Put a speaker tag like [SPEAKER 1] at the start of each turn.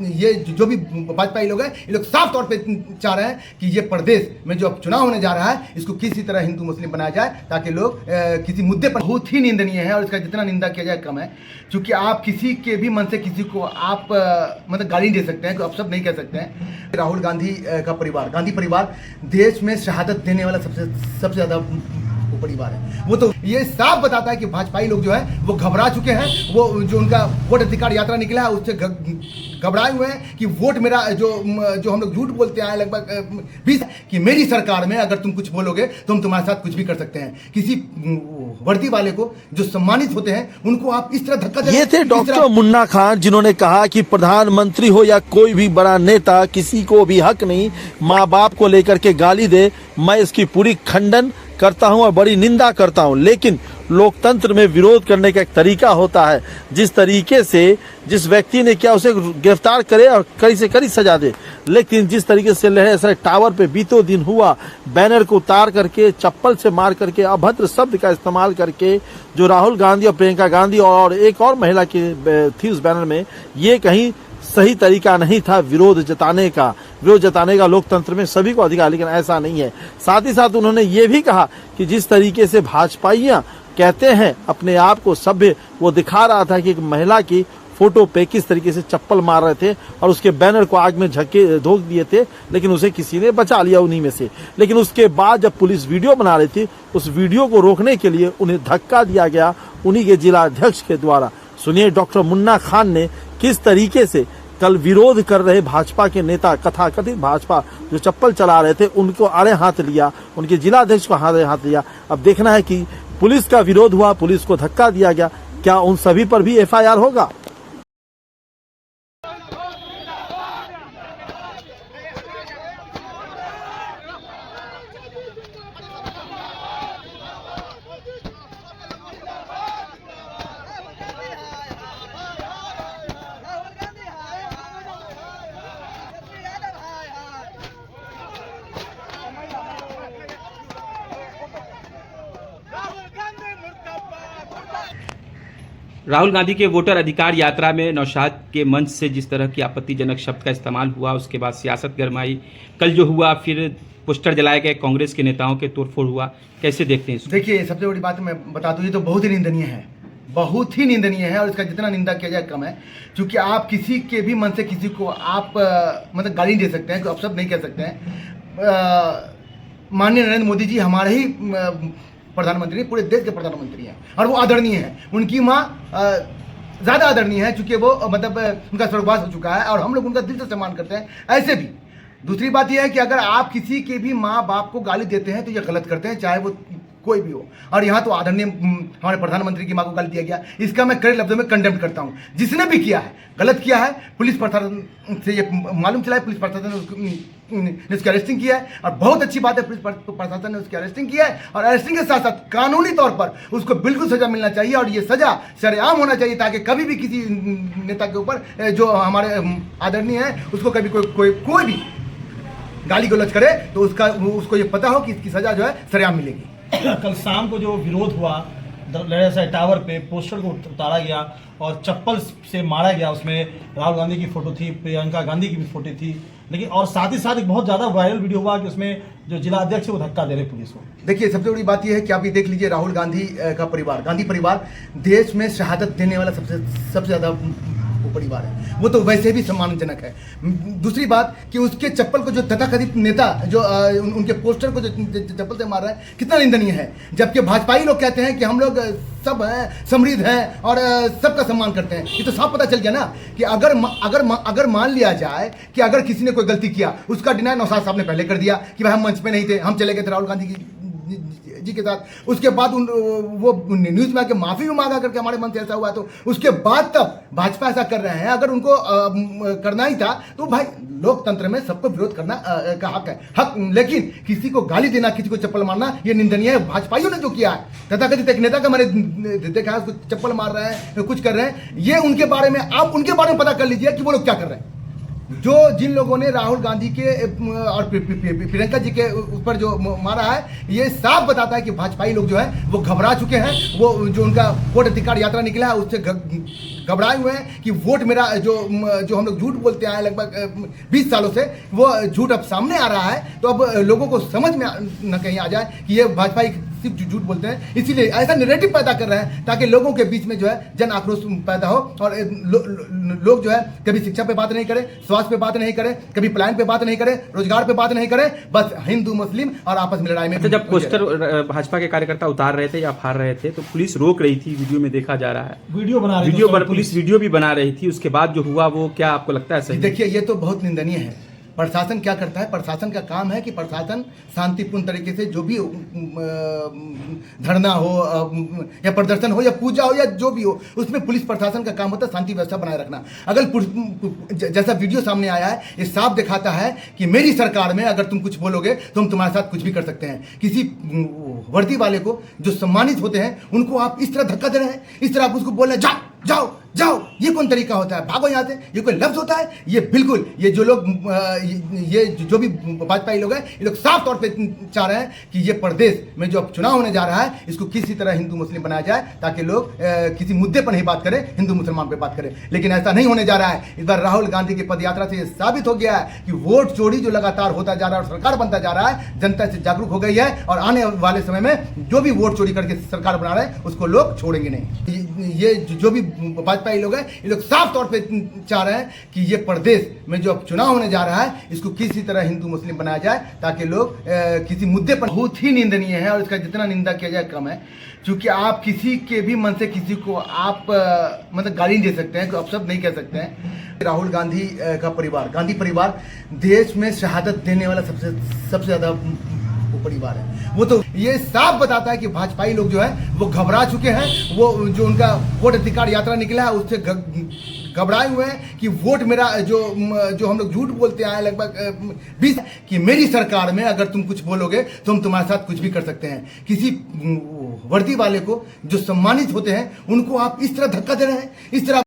[SPEAKER 1] ये जो भी भाजपाई लोग हैं, ये लोग साफ तौर पे चाह रहे हैं कि ये प्रदेश में जो चुनाव होने जा रहा है इसको किसी तरह हिंदू मुस्लिम बनाया जाए, ताकि लोग किसी मुद्दे पर बहुत ही निंदनीय है और इसका जितना निंदा किया जाए कम है। क्योंकि आप किसी के भी मन से किसी को आप मतलब गाली दे सकते हैं, आप सब नहीं कह सकते हैं। राहुल गांधी का परिवार, गांधी परिवार देश में शहादत देने वाला सबसे ज़्यादा परिवार है। वो तो ये साफ बताता है कि भाजपाई लोग जो है वो घबरा चुके हैं। वो जो उनका वोट अधिकार यात्रा निकला है उससे घबराए हुए हैं कि वोट मेरा जो हम लोग झूठ बोलते आए लगभग 20 कि मेरी सरकार में अगर तुम कुछ बोलोगे तो हम तुम्हारे साथ कुछ भी कर सकते हैं। किसी वर्दी वाले को जो सम्मानित होते हैं उनको आप इस तरह धक्का दे।
[SPEAKER 2] ये थे डॉक्टर मुन्ना खान, जिन्होंने कहा कि प्रधानमंत्री हो या कोई भी बड़ा नेता, किसी को भी हक नहीं माँ बाप को लेकर के गाली दे। मैं इसकी पूरी खंडन करता हूं और बड़ी निंदा करता हूं, लेकिन लोकतंत्र में विरोध करने का एक तरीका होता है। जिस तरीके से जिस व्यक्ति ने किया उसे गिरफ्तार करे और कड़ी से कड़ी सजा दे, लेकिन जिस तरीके से लहरे टावर पे बीतों दिन हुआ, बैनर को उतार करके, चप्पल से मार करके, अभद्र शब्द का इस्तेमाल करके, जो राहुल गांधी और प्रियंका गांधी और एक और महिला की थी उस बैनर में, ये कहीं सही तरीका नहीं था विरोध जताने का। विरोध जताने का लोकतंत्र में सभी को अधिकार, लेकिन ऐसा नहीं है। साथ ही साथ उन्होंने ये भी कहा कि जिस तरीके से भाजपाइयां कहते हैं अपने आप को सभ्य, वो दिखा रहा था कि एक महिला की फोटो पे किस तरीके से चप्पल मार रहे थे और उसके बैनर को आग में झोंक दिए थे, लेकिन उसे किसी ने बचा लिया उन्हीं में से। लेकिन उसके बाद जब पुलिस वीडियो बना रही थी, उस वीडियो को रोकने के लिए उन्हें धक्का दिया गया उन्हीं के जिला अध्यक्ष के द्वारा। सुनिए डॉक्टर मुन्ना खान ने किस तरीके से कल विरोध कर रहे भाजपा के नेता, कथाकथित भाजपा जो चप्पल चला रहे थे, उनको आड़े हाथ लिया, उनके जिला अध्यक्ष को आड़े हाथ लिया। अब देखना है कि पुलिस का विरोध हुआ, पुलिस को धक्का दिया गया, क्या उन सभी पर भी एफआईआर होगा?
[SPEAKER 3] राहुल गांधी के वोटर अधिकार यात्रा में नौशाद के मंच से जिस तरह की आपत्तिजनक शब्द का इस्तेमाल हुआ, उसके बाद सियासत गरमाई, कल जो हुआ फिर पोस्टर जलाए गए, कांग्रेस के नेताओं के तोड़फोड़ हुआ, कैसे देखते हैं इसको?
[SPEAKER 1] देखिए, सबसे बड़ी बात मैं बता दूं, ये तो बहुत ही निंदनीय है, बहुत ही निंदनीय है और इसका जितना निंदा किया जाए कम है। क्योंकि आप किसी के भी मन से किसी को आप मतलब गाली दे सकते हैं, आप सब नहीं कह सकते हैं। माननीय नरेंद्र मोदी जी हमारे ही प्रधानमंत्री, पूरे देश के प्रधानमंत्री हैं और वो आदरणीय हैं। उनकी माँ ज़्यादा आदरणीय है क्योंकि वो मतलब उनका स्वर्गवास हो चुका है और हम लोग उनका दिल से सम्मान करते हैं। ऐसे भी दूसरी बात यह है कि अगर आप किसी के भी माँ बाप को गाली देते हैं तो ये गलत करते हैं, चाहे वो कोई भी हो। और यहाँ तो आदरणीय हमारे प्रधानमंत्री की माँ को गाली दिया गया, इसका मैं कड़े लफ्जों में कंडेम करता हूँ। जिसने भी किया है, गलत किया है, पुलिस प्रशासन से ये मालूम चला है, पुलिस प्रशासन ने उसकी अरेस्टिंग किया है और बहुत अच्छी बात है, पुलिस प्रशासन ने उसकी अरेस्टिंग किया है और अरेस्टिंग के साथ साथ कानूनी तौर पर उसको बिल्कुल सजा मिलना चाहिए और ये सजा सरेआम होना चाहिए, ताकि कभी भी किसी नेता के ऊपर जो हमारे आदरणीय है उसको कभी कोई भी गाली गलौज करे तो उसको ये पता हो कि इसकी सजा जो है सरेआम मिलेगी।
[SPEAKER 4] कल शाम को जो विरोध हुआ लहरा टावर पे, पोस्टर को उतारा गया और चप्पल से मारा गया, उसमें राहुल गांधी की फोटो थी, प्रियंका गांधी की भी फोटो थी, लेकिन और साथ ही साथ एक बहुत ज़्यादा वायरल वीडियो हुआ कि उसमें जो जिला अध्यक्ष है वो धक्का दे रहे पुलिस को।
[SPEAKER 1] देखिए, सबसे बड़ी बात यह है कि आप ये देख लीजिए, राहुल गांधी का परिवार, गांधी परिवार देश में शहादत देने वाला सबसे ज़्यादा परिवार है। वो तो वैसे भी सम्मानजनक है। दूसरी बात कि उसके चप्पल को जो तथाकथित नेता जो उनके पोस्टर को जो चप्पल से मार रहा है, कितना निंदनीय है। जबकि भाजपाई लोग कहते हैं कि हम लोग सब हैं, समृद्ध हैं और सबका सम्मान करते हैं। ये तो साफ पता चल गया ना कि अगर मान लिया जाए कि अगर किसी ने कोई गलती किया, उसका डिनाय नौशाद साहब ने पहले कर दिया कि भाई हम मंच पे नहीं थे, हम चले गए थे राहुल गांधी जी के साथ। उसके बाद वो न्यूज़ में आके माफ़ी भी मांगा करके हमारे मन से ऐसा हुआ, तो उसके बाद तब भाजपा ऐसा कर रहे हैं। अगर उनको करना ही था तो भाई लोकतंत्र में सबको विरोध करना का हक है, लेकिन किसी को गाली देना, किसी को चप्पल मारना, ये निंदनीय है। भाजपाइयों ने जो किया है, तथाकथित एक नेता का मैंने देखा है, उसको चप्पल मार रहे हैं, कुछ कर रहे हैं, ये उनके बारे में आप उनके बारे में पता कर लीजिए कि वो लोग क्या कर रहे हैं। जो जिन लोगों ने राहुल गांधी के और प्रियंका जी के ऊपर जो मारा है, ये साफ बताता है कि भाजपाई लोग जो है वो घबरा चुके हैं। वो जो उनका वोट अधिकार यात्रा निकला है उससे घबराए हुए हैं कि वोट मेरा जो हम लोग झूठ बोलते आए लगभग 20 सालों से, वो झूठ अब सामने आ रहा है। तो अब लोगों को समझ में न कहीं आ जाए कि ये भाजपा सिर्फ झूठ बोलते हैं, इसीलिए ऐसा नैरेटिव पैदा कर रहे हैं ताकि लोगों के बीच में जो है जन आक्रोश पैदा हो और लोग जो है कभी शिक्षा पे बात नहीं करें, स्वास्थ्य पे बात नहीं करें, कभी प्लान पे बात नहीं करें, रोजगार पे बात नहीं करें, बस हिंदू मुस्लिम और आपस में लड़ाई में।
[SPEAKER 3] तो जब पोस्टर भाजपा के कार्यकर्ता उतार रहे थे या फाड़ रहे थे तो पुलिस रोक रही थी, वीडियो में देखा जा रहा है,
[SPEAKER 4] वीडियो बना रही थी,
[SPEAKER 3] पुलिस वीडियो भी बना रही थी। उसके बाद जो हुआ वो क्या आपको लगता है सही?
[SPEAKER 1] देखिए, ये तो बहुत निंदनीय है। प्रशासन क्या करता है? प्रशासन का काम है कि प्रशासन शांतिपूर्ण तरीके से जो भी धरना हो या प्रदर्शन हो या पूजा हो या जो भी हो, उसमें पुलिस प्रशासन का काम होता है शांति व्यवस्था बनाए रखना। अगर जैसा वीडियो सामने आया है, ये साफ दिखाता है कि मेरी सरकार में अगर तुम कुछ बोलोगे तो हम तुम्हारे साथ कुछ भी कर सकते हैं। किसी वर्दी वाले को जो सम्मानित होते हैं उनको आप इस तरह धक्का दे रहे हैं, इस तरह आप उसको बोल रहे हैं जाओ जाओ जाओ, ये कौन तरीका होता है? भागो यहाँ से, ये कोई लफ्ज होता है? ये बिल्कुल, ये जो लोग ये जो भी भाजपाई लोग हैं, ये लोग साफ तौर पे चाह रहे हैं कि ये प्रदेश में जो अब चुनाव होने जा रहा है इसको किसी तरह हिंदू मुस्लिम बनाया जाए ताकि लोग किसी मुद्दे पर नहीं बात करें, हिंदू मुसलमान पे बात करें। लेकिन ऐसा नहीं होने जा रहा है। इस बार राहुल गांधी की पदयात्रा से ये साबित हो गया है कि वोट चोरी जो लगातार होता जा रहा है और सरकार बनता जा रहा है, जनता से जागरूक हो गई है और आने वाले समय में जो भी वोट चोरी करके सरकार बना रहे हैं उसको लोग छोड़ेंगे नहीं। ये जो भी भाजपाई लोग हैं, ये लोग साफ तौर पे चाह रहे हैं कि ये प्रदेश में जो अब चुनाव होने जा रहा है इसको किसी तरह हिंदू मुस्लिम बनाया जाए ताकि लोग किसी मुद्दे पर। बहुत ही निंदनीय है और इसका जितना निंदा किया जाए कम है, क्योंकि आप किसी के भी मन से किसी को आप मतलब गाली नहीं दे सकते हैं, आप शब्द नहीं कह सकते हैं। राहुल गांधी का परिवार, गांधी परिवार देश में शहादत देने वाला सबसे ज़्यादा परिवार है। वो तो ये साफ बताता है कि भाजपाई लोग जो है वो घबरा चुके हैं। वो जो उनका वोट अधिकार यात्रा निकला है उससे घबराए हुए हैं कि वोट मेरा जो हम लोग झूठ बोलते आए लगभग 20 कि मेरी सरकार में अगर तुम कुछ बोलोगे तो हम तुम्हारे साथ कुछ भी कर सकते हैं। किसी वर्दी वाले को जो सम्मानित होते हैं उनको आप इस तरह धक्का दे रहे हैं, इस तरह